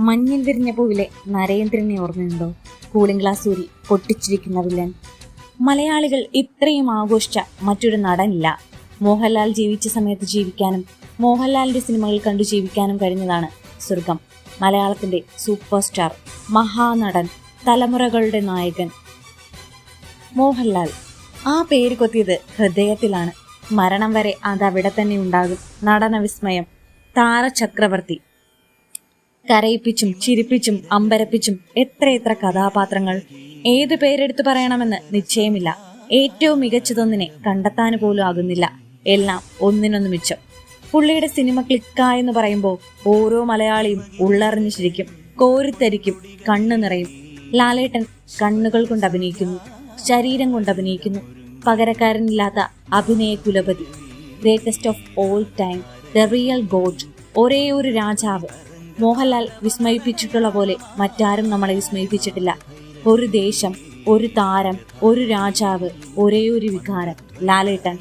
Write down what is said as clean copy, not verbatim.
മഞ്ഞിൽ വിരിഞ്ഞ പൂവിലെ നരേന്ദ്രനെ ഓർമ്മയുണ്ടോ? കൂളിംഗ് ഗ്ലാസ് ഊരി പൊട്ടിച്ചിരിക്കുന്ന വില്ലൻ. മലയാളികൾ ഇത്രയും ആഘോഷിച്ച മറ്റൊരു നടനില്ല. മോഹൻലാൽ ജീവിച്ച സമയത്ത് ജീവിക്കാനും മോഹൻലാലിന്റെ സിനിമകൾ കണ്ടു ജീവിക്കാനും കഴിഞ്ഞതാണ് സ്വർഗം. മലയാളത്തിന്റെ സൂപ്പർ സ്റ്റാർ, മഹാനടൻ, തലമുറകളുടെ നായകൻ മോഹൻലാൽ. ആ പേര് കൊത്തിയത് ഹൃദയത്തിലാണ്. മരണം വരെ അതവിടെ തന്നെ ഉണ്ടാകും. നടന വിസ്മയം, താരചക്രവർത്തി. കരയിപ്പിച്ചും ചിരിപ്പിച്ചും അമ്പരപ്പിച്ചും എത്രയെത്ര കഥാപാത്രങ്ങൾ. ഏതു പേരെടുത്തു പറയണമെന്ന് നിശ്ചയമില്ല. ഏറ്റവും മികച്ചതൊന്നിനെ കണ്ടെത്താൻ പോലും ആകുന്നില്ല. എല്ലാം ഒന്നിനൊന്നു മിച്ചം. പുള്ളിയുടെ സിനിമ ക്ലിക്കായെന്ന് പറയുമ്പോൾ ഓരോ മലയാളിയും ഉള്ളറിഞ്ഞു ചിരിക്കും, കോരിത്തരിക്കും, കണ്ണു നിറയും. ലാലേട്ടൻ കണ്ണുകൾ കൊണ്ട് അഭിനയിക്കുന്നു, ശരീരം കൊണ്ട് അഭിനയിക്കുന്നു. പകരക്കാരനില്ലാത്ത അഭിനയ കുലപതി, greatest of all time, the real god, ഒരേ ഒരു രാജാവ്. മോഹൻലാൽ വിസ്മയിപ്പിച്ചിട്ടുള്ള പോലെ മറ്റാരും നമ്മളെ വിസ്മയിപ്പിച്ചിട്ടില്ല. ഒരു ദേശം, ഒരു താരം, ഒരു രാജാവ്, ഒരേ ഒരു വികാരം, ലാലേട്ടൻ.